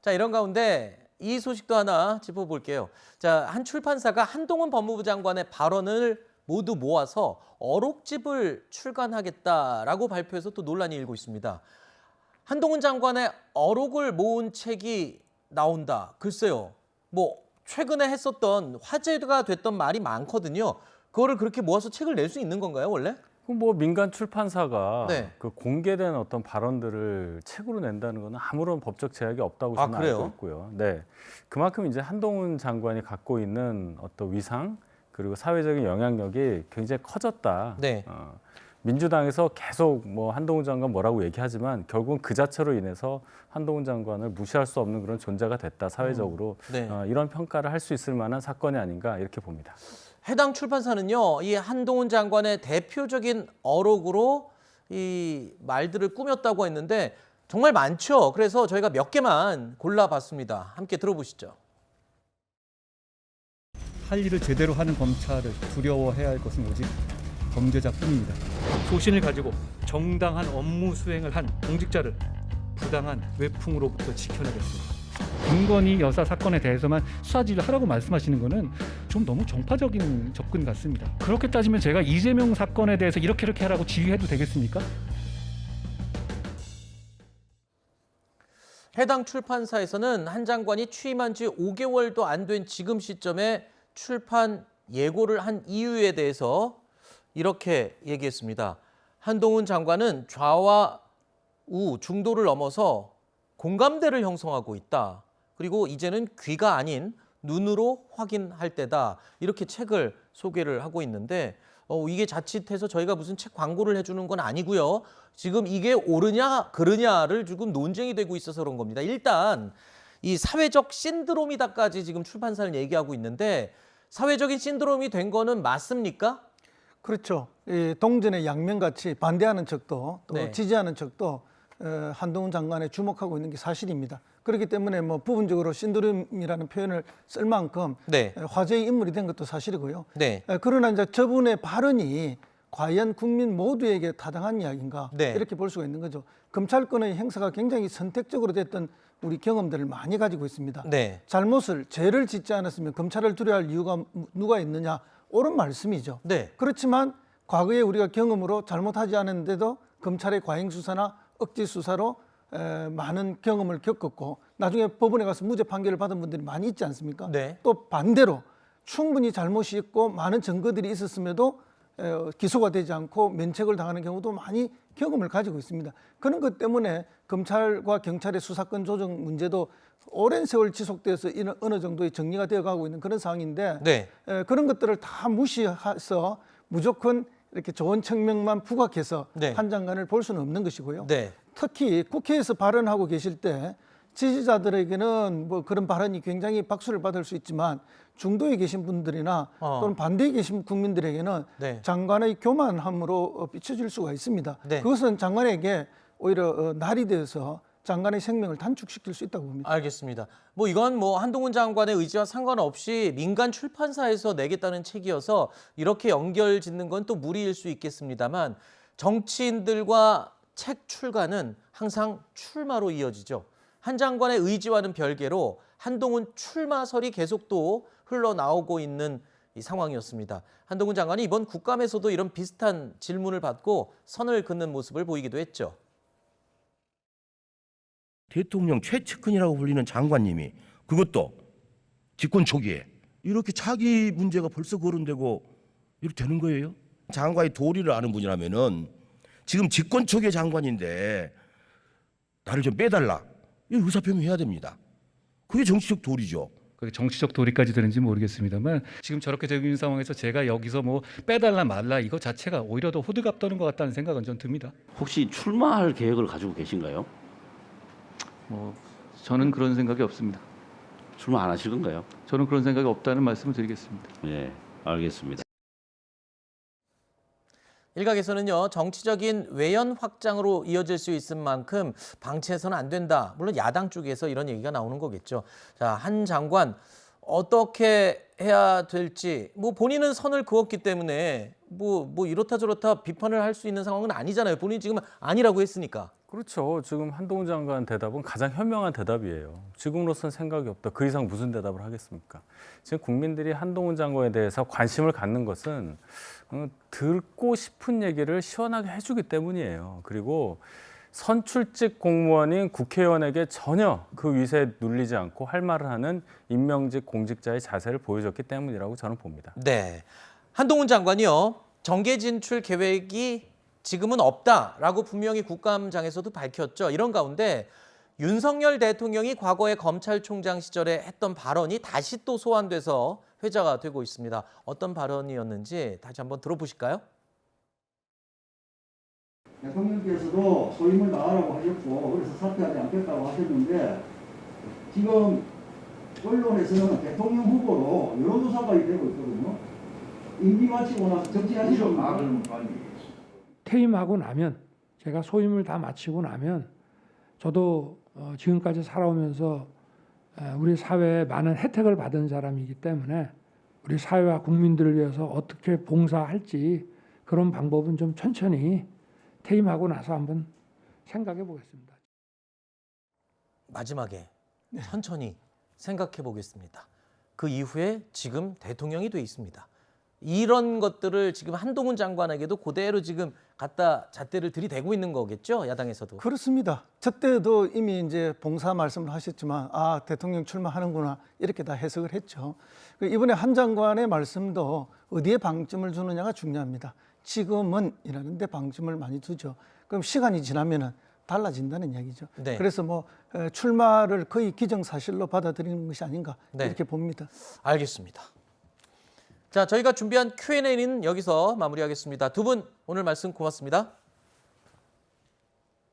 자, 이런 가운데 이 소식도 하나 짚어볼게요. 자, 한 출판사가 한동훈 법무부 장관의 발언을 모두 모아서 어록집을 출간하겠다라고 발표해서 또 논란이 일고 있습니다. 한동훈 장관의 어록을 모은 책이 나온다. 글쎄요. 뭐 최근에 했었던 화제가 됐던 말이 많거든요. 그거를 그렇게 모아서 책을 낼 수 있는 건가요, 원래? 뭐 민간 출판사가 네. 그 공개된 어떤 발언들을 책으로 낸다는 것은 아무런 법적 제약이 없다고 저는 그래요? 알고 있고요. 네, 그만큼 이제 한동훈 장관이 갖고 있는 어떤 위상 그리고 사회적인 영향력이 굉장히 커졌다. 네. 민주당에서 계속 뭐 한동훈 장관 뭐라고 얘기하지만 결국은 그 자체로 인해서 한동훈 장관을 무시할 수 없는 그런 존재가 됐다 사회적으로. 네. 이런 평가를 할 수 있을 만한 사건이 아닌가 이렇게 봅니다. 해당 출판사는요, 이 한동훈 장관의 대표적인 어록으로 이 말들을 꾸몄다고 했는데 정말 많죠. 그래서 저희가 몇 개만 골라봤습니다. 함께 들어보시죠. 할 일을 제대로 하는 검찰을 두려워해야 할 것은 오직 범죄자뿐입니다. 소신을 가지고 정당한 업무 수행을 한 공직자를 부당한 외풍으로부터 지켜내겠습니다. 김건희 여사 사건에 대해서만 수사지휘를 하라고 말씀하시는 것은 좀 너무 정파적인 접근 같습니다. 그렇게 따지면 제가 이재명 사건에 대해서 이렇게 하라고 지휘해도 되겠습니까? 해당 출판사에서는 한 장관이 취임한 지 5개월도 안 된 지금 시점에 출판 예고를 한 이유에 대해서 이렇게 얘기했습니다. 한동훈 장관은 좌와 우 중도를 넘어서 공감대를 형성하고 있다. 그리고 이제는 귀가 아닌 눈으로 확인할 때다. 이렇게 책을 소개를 하고 있는데 이게 자칫해서 저희가 무슨 책 광고를 해주는 건 아니고요. 지금 이게 옳으냐 그르냐를 지금 논쟁이 되고 있어서 그런 겁니다. 일단 이 사회적 신드롬이다까지 지금 출판사를 얘기하고 있는데 사회적인 신드롬이 된 거는 맞습니까? 그렇죠. 이 동전의 양면같이 반대하는 척도 또 네. 지지하는 척도 한동훈 장관에 주목하고 있는 게 사실입니다. 그렇기 때문에 뭐 부분적으로 신드롬이라는 표현을 쓸 만큼 네. 화제의 인물이 된 것도 사실이고요. 네. 그러나 이제 저분의 발언이 과연 국민 모두에게 타당한 이야기인가 네. 이렇게 볼 수가 있는 거죠. 검찰권의 행사가 굉장히 선택적으로 됐던 우리 경험들을 많이 가지고 있습니다. 네. 죄를 짓지 않았으면 검찰을 두려워할 이유가 누가 있느냐, 옳은 말씀이죠. 네. 그렇지만 과거에 우리가 경험으로 잘못하지 않았는데도 검찰의 과잉 수사나 억지 수사로 많은 경험을 겪었고 나중에 법원에 가서 무죄 판결을 받은 분들이 많이 있지 않습니까? 네. 또 반대로 충분히 잘못이 있고 많은 증거들이 있었음에도 기소가 되지 않고 면책을 당하는 경우도 많이 경험을 가지고 있습니다. 그런 것 때문에 검찰과 경찰의 수사권 조정 문제도 오랜 세월 지속돼서 어느 정도의 정리가 되어가고 있는 그런 상황인데 네. 그런 것들을 다 무시해서 무조건 이렇게 좋은 측면만 부각해서 네. 한 장관을 볼 수는 없는 것이고요. 네. 특히 국회에서 발언하고 계실 때 지지자들에게는 뭐 그런 발언이 굉장히 박수를 받을 수 있지만 중도에 계신 분들이나 또는 반대에 계신 국민들에게는 네. 장관의 교만함으로 비춰질 수가 있습니다. 네. 그것은 장관에게 오히려 날이 되어서 장관의 생명을 단축시킬 수 있다고 봅니다. 알겠습니다. 뭐 이건 뭐 한동훈 장관의 의지와 상관없이 민간 출판사에서 내겠다는 책이어서 이렇게 연결 짓는 건 또 무리일 수 있겠습니다만 정치인들과 책 출간은 항상 출마로 이어지죠. 한 장관의 의지와는 별개로 한동훈 출마설이 계속 또 흘러나오고 있는 이 상황이었습니다. 한동훈 장관이 이번 국감에서도 이런 비슷한 질문을 받고 선을 긋는 모습을 보이기도 했죠. 대통령 최측근이라고 불리는 장관님이 그것도 집권 초기에 이렇게 자기 문제가 벌써 거론되고 이렇게 되는 거예요? 장관의 도리를 아는 분이라면은 지금 집권 초기의 장관인데 나를 좀 빼달라. 이 의사표명해야 됩니다. 그게 정치적 도리죠. 그게 정치적 도리까지 되는지 모르겠습니다만 지금 저렇게 되고 있는 상황에서 제가 여기서 뭐 빼달라 말라 이거 자체가 오히려 더 호들갑 떠는 것 같다는 생각은 좀 듭니다. 혹시 출마할 계획을 가지고 계신가요? 저는 그런 생각이 없습니다. 출마 안 하실 건가요? 저는 그런 생각이 없다는 말씀을 드리겠습니다. 예, 알겠습니다. 일각에서는요, 정치적인 외연 확장으로 이어질 수 있을 만큼 방치해서는 안 된다. 물론 야당 쪽에서 이런 얘기가 나오는 거겠죠. 자, 한 장관 어떻게 해야 될지 뭐 본인은 선을 그었기 때문에 뭐 이렇다 저렇다 비판을 할 수 있는 상황은 아니잖아요. 본인이 지금 아니라고 했으니까. 그렇죠. 지금 한동훈 장관 대답은 가장 현명한 대답이에요. 지금으로서는 생각이 없다. 그 이상 무슨 대답을 하겠습니까? 지금 국민들이 한동훈 장관에 대해서 관심을 갖는 것은 듣고 싶은 얘기를 시원하게 해주기 때문이에요. 그리고 선출직 공무원인 국회의원에게 전혀 그 위세에 눌리지 않고 할 말을 하는 임명직 공직자의 자세를 보여줬기 때문이라고 저는 봅니다. 네. 한동훈 장관이요. 정계 진출 계획이 지금은 없다라고 분명히 국감장에서도 밝혔죠. 이런 가운데 윤석열 대통령이 과거에 검찰총장 시절에 했던 발언이 다시 또 소환돼서 회자가 되고 있습니다. 어떤 발언이었는지 다시 한번 들어보실까요? 대통령께서도 소임을 다하라고 하셨고 그래서 사퇴하지 않겠다고 하셨는데 지금 언론에서는 대통령 후보로 여론조사까지 되고 있거든요. 임기 마치고 나서 정치하시는 분들 퇴임하고 나면 제가 소임을 다 마치고 나면 저도 지금까지 살아오면서 우리 사회에 많은 혜택을 받은 사람이기 때문에 우리 사회와 국민들을 위해서 어떻게 봉사할지 그런 방법은 좀 천천히 퇴임하고 나서 한번 생각해 보겠습니다. 마지막에 천천히 생각해 보겠습니다. 그 이후에 지금 대통령이 돼 있습니다. 이런 것들을 지금 한동훈 장관에게도 그대로 지금 갖다 잣대를 들이대고 있는 거겠죠, 야당에서도. 그렇습니다. 저 때도 이미 이제 봉사 말씀을 하셨지만 대통령 출마하는구나 이렇게 다 해석을 했죠. 이번에 한 장관의 말씀도 어디에 방점을 주느냐가 중요합니다. 지금은 이라는데 방점을 많이 두죠. 그럼 시간이 지나면은 달라진다는 이야기죠. 네. 그래서 뭐 출마를 거의 기정사실로 받아들이는 것이 아닌가 이렇게 봅니다. 알겠습니다. 자, 저희가 준비한 Q&A는 여기서 마무리하겠습니다. 두 분 오늘 말씀 고맙습니다.